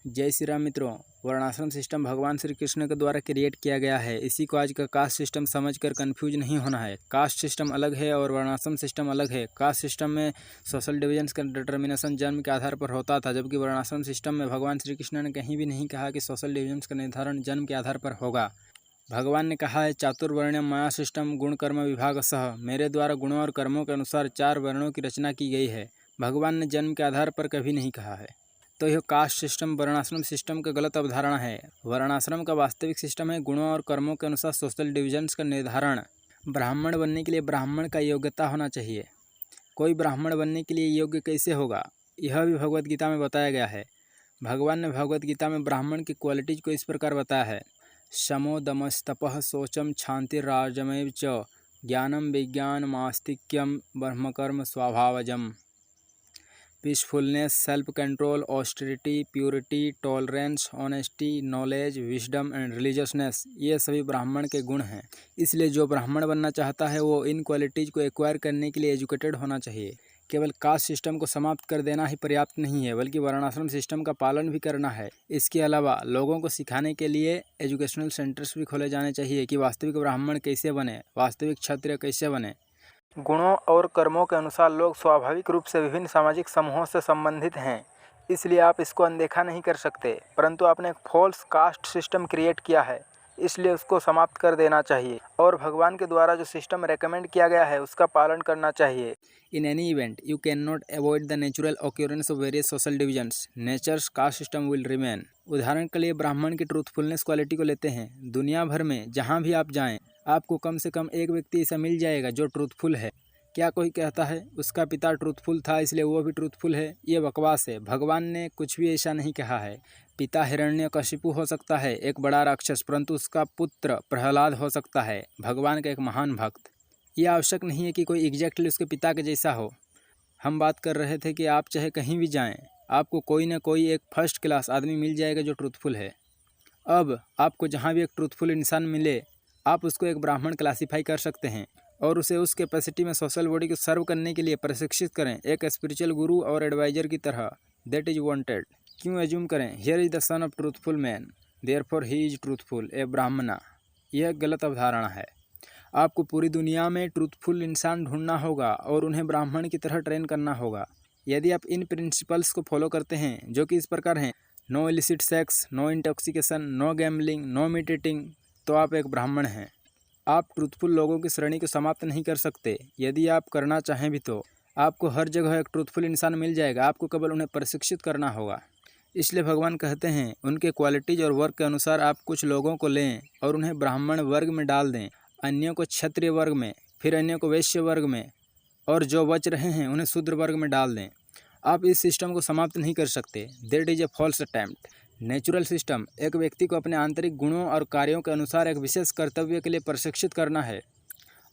जय श्री राम मित्रों। वर्णाश्रम सिस्टम भगवान श्री कृष्ण के द्वारा क्रिएट किया गया है। इसी को आज का कास्ट सिस्टम समझकर कंफ्यूज नहीं होना है। कास्ट सिस्टम अलग है और वर्णाश्रम सिस्टम अलग है। कास्ट सिस्टम में सोशल डिवीजन का डिटर्मिनेशन जन्म के आधार पर होता था, जबकि वर्णाश्रम सिस्टम में भगवान श्री कृष्ण ने कहीं भी नहीं कहा कि सोशल डिवीजन का निर्धारण जन्म के आधार पर होगा। भगवान ने कहा है, चातुर्वर्ण्यम माया सिस्टम गुण कर्म विभाग सह, मेरे द्वारा गुणों और कर्मों के अनुसार 4 वर्णों की रचना की गई है। भगवान ने जन्म के आधार पर कभी नहीं कहा है। तो यह कास्ट सिस्टम वर्णाश्रम सिस्टम का गलत अवधारणा है। वर्णाश्रम का वास्तविक सिस्टम है गुणों और कर्मों के अनुसार सोशल डिविजन्स का निर्धारण। ब्राह्मण बनने के लिए ब्राह्मण का योग्यता होना चाहिए। कोई ब्राह्मण बनने के लिए योग्य कैसे होगा, यह भी भगवत गीता में बताया गया है। भगवान ने भगवत गीता में ब्राह्मण की क्वालिटीज को इस प्रकार बताया है। शमो दमस्तपः शौचम क्षान्तिराजमेव च ज्ञानम विज्ञानमास्तिक्यम ब्रह्मकर्म स्वभावजम। Peacefulness, self control, austerity, purity, tolerance, honesty, knowledge, wisdom and religiousness, ये सभी ब्राह्मण के गुण हैं। इसलिए जो ब्राह्मण बनना चाहता है वो इन क्वालिटीज़ को एक्वायर करने के लिए एजुकेटेड होना चाहिए। केवल कास्ट सिस्टम को समाप्त कर देना ही पर्याप्त नहीं है, बल्कि वर्णाश्रम सिस्टम का पालन भी करना है। इसके अलावा लोगों को सिखाने के लिए एजुकेशनल सेंटर्स भी खोले जाने चाहिए कि वास्तविक ब्राह्मण कैसे बने, वास्तविक क्षत्रिय कैसे बने। गुणों और कर्मों के अनुसार लोग स्वाभाविक रूप से विभिन्न सामाजिक समूहों से संबंधित हैं, इसलिए आप इसको अनदेखा नहीं कर सकते। परंतु आपने एक फॉल्स कास्ट सिस्टम क्रिएट किया है, इसलिए उसको समाप्त कर देना चाहिए और भगवान के द्वारा जो सिस्टम रेकमेंड किया गया है उसका पालन करना चाहिए। In any event you can not avoid the natural occurrence of various social divisions, nature's caste system will remain. उदाहरण के लिए ब्राह्मण की ट्रूथफुलनेस क्वालिटी को लेते हैं। दुनिया भर में जहाँ भी आप जाएँ, आपको कम से कम एक व्यक्ति ऐसा मिल जाएगा जो ट्रूथफुल है। क्या कोई कहता है उसका पिता ट्रूथफुल था इसलिए वो भी ट्रूथफुल है? ये बकवास है। भगवान ने कुछ भी ऐसा नहीं कहा है। पिता हिरण्यकशिपु हो सकता है, एक बड़ा राक्षस, परंतु उसका पुत्र प्रहलाद हो सकता है, भगवान का एक महान भक्त। यह आवश्यक नहीं है कि कोई एग्जैक्टली उसके पिता के जैसा हो। हम बात कर रहे थे कि आप चाहे कहीं भी जाएं, आपको कोई ना कोई एक फर्स्ट क्लास आदमी मिल जाएगा जो ट्रूथफुल है। अब आपको जहाँ भी एक ट्रूथफुल इंसान मिले, आप उसको एक ब्राह्मण क्लासीफाई कर सकते हैं और उसे उस कैपेसिटी में सोशल बॉडी को सर्व करने के लिए प्रशिक्षित करें, एक स्पिरिचुअल गुरु और एडवाइजर की तरह। That is wanted. क्यों एज्यूम करें here is the son of truthful man, therefore he is truthful, a Brahmana. यह गलत अवधारणा है। आपको पूरी दुनिया में ट्रूथफुल इंसान ढूंढना होगा और उन्हें ब्राह्मण की तरह ट्रेन करना होगा। यदि आप इन प्रिंसिपल्स को फॉलो करते हैं, जो कि इस प्रकार हैं: no illicit sex, no intoxication, no gambling, no meat eating, तो आप एक ब्राह्मण हैं। आप ट्रूथफुल लोगों की श्रेणी को समाप्त नहीं कर सकते। यदि आप करना चाहें भी तो आपको हर जगह एक ट्रूथफुल इंसान मिल जाएगा, आपको केवल उन्हें प्रशिक्षित करना होगा। इसलिए भगवान कहते हैं उनके क्वालिटीज और वर्क के अनुसार आप कुछ लोगों को लें और उन्हें ब्राह्मण वर्ग में डाल दें, अन्यों को क्षत्रिय वर्ग में, फिर अन्यों को वैश्य वर्ग में, और जो बच रहे हैं उन्हें शूद्र वर्ग में डाल दें। आप इस सिस्टम को समाप्त नहीं कर सकते। That is a false attempt. Natural system एक व्यक्ति को अपने आंतरिक गुणों और कार्यों के अनुसार एक विशेष कर्तव्य के लिए प्रशिक्षित करना है,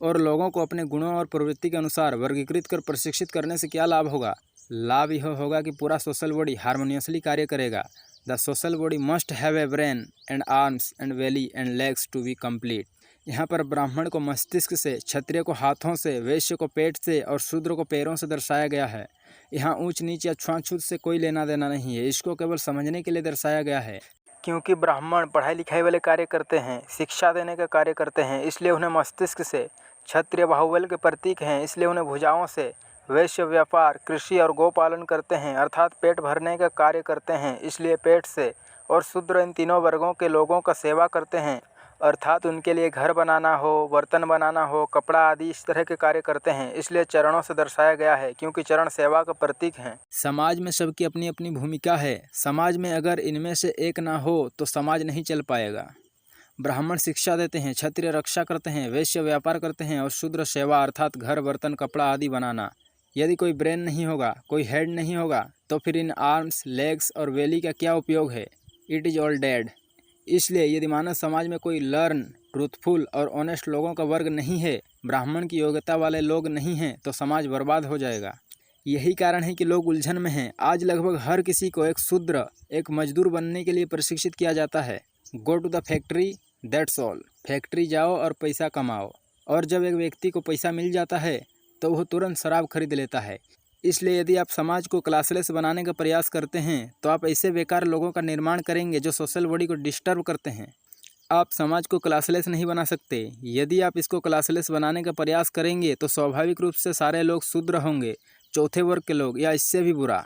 और लोगों को अपने गुणों और प्रवृत्ति के अनुसार वर्गीकृत कर प्रशिक्षित करने से क्या लाभ होगा? लाभ यह होगा कि पूरा सोशल बॉडी हारमोनियसली कार्य करेगा। The social body must have a brain and arms and belly and legs to be complete. यहाँ पर ब्राह्मण को मस्तिष्क से, क्षत्रिय को हाथों से, वैश्य को पेट से और शूद्र को पैरों से दर्शाया गया है। यहाँ ऊंच नीच या छुआछूत से कोई लेना देना नहीं है, इसको केवल समझने के लिए दर्शाया गया है। क्योंकि ब्राह्मण पढ़ाई लिखाई वाले कार्य करते हैं, शिक्षा देने का कार्य करते हैं, इसलिए उन्हें मस्तिष्क से। क्षत्रिय बाहुबल के प्रतीक हैं, इसलिए उन्हें भुजाओं से। वैश्य व्यापार, कृषि और गोपालन करते हैं, अर्थात पेट भरने का कार्य करते हैं, इसलिए पेट से। और शूद्र इन तीनों वर्गों के लोगों का सेवा करते हैं, अर्थात उनके लिए घर बनाना हो, बर्तन बनाना हो, कपड़ा आदि इस तरह के कार्य करते हैं, इसलिए चरणों से दर्शाया गया है, क्योंकि चरण सेवा का प्रतीक हैं। समाज में सबकी अपनी अपनी भूमिका है। समाज में अगर इनमें से एक ना हो तो समाज नहीं चल पाएगा। ब्राह्मण शिक्षा देते हैं, क्षत्रिय रक्षा करते हैं, वैश्य व्यापार करते हैं और शूद्र सेवा अर्थात घर, बर्तन, कपड़ा आदि बनाना। यदि कोई ब्रेन नहीं होगा, कोई हेड नहीं होगा, तो फिर इन आर्म्स, लेग्स और बेली का क्या उपयोग है? It is all dead. इसलिए यदि मानव समाज में कोई लर्न, ट्रूथफुल और ऑनेस्ट लोगों का वर्ग नहीं है, ब्राह्मण की योग्यता वाले लोग नहीं हैं, तो समाज बर्बाद हो जाएगा। यही कारण है कि लोग उलझन में हैं। आज लगभग हर किसी को एक शूद्र, एक मजदूर बनने के लिए प्रशिक्षित किया जाता है। Go to the factory, that's all. Factory जाओ और पैसा कमाओ। और जब एक व्यक्ति को पैसा मिल जाता है तो वह तुरंत शराब खरीद लेता है। इसलिए यदि आप समाज को क्लासलेस बनाने का प्रयास करते हैं तो आप ऐसे बेकार लोगों का निर्माण करेंगे जो सोशल बॉडी को डिस्टर्ब करते हैं। आप समाज को क्लासलेस नहीं बना सकते। यदि आप इसको क्लासलेस बनाने का प्रयास करेंगे तो स्वाभाविक रूप से सारे लोग शूद्र होंगे, चौथे वर्ग के लोग या इससे भी बुरा।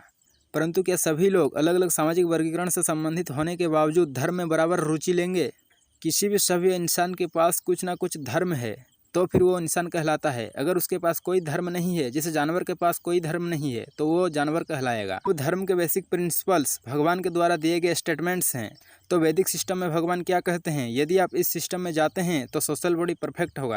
परंतु क्या सभी लोग अलग अलग सामाजिक वर्गीकरण से संबंधित होने के बावजूद धर्म में बराबर रुचि लेंगे? किसी भी सभ्य इंसान के पास कुछ ना कुछ धर्म है तो फिर वो इंसान कहलाता है। अगर उसके पास कोई धर्म नहीं है, जैसे जानवर के पास कोई धर्म नहीं है, तो वो जानवर कहलाएगा। वो धर्म के बेसिक प्रिंसिपल्स भगवान के द्वारा दिए गए स्टेटमेंट्स हैं। तो वैदिक सिस्टम में भगवान क्या कहते हैं? यदि आप इस सिस्टम में जाते हैं तो सोशल बॉडी परफेक्ट होगा।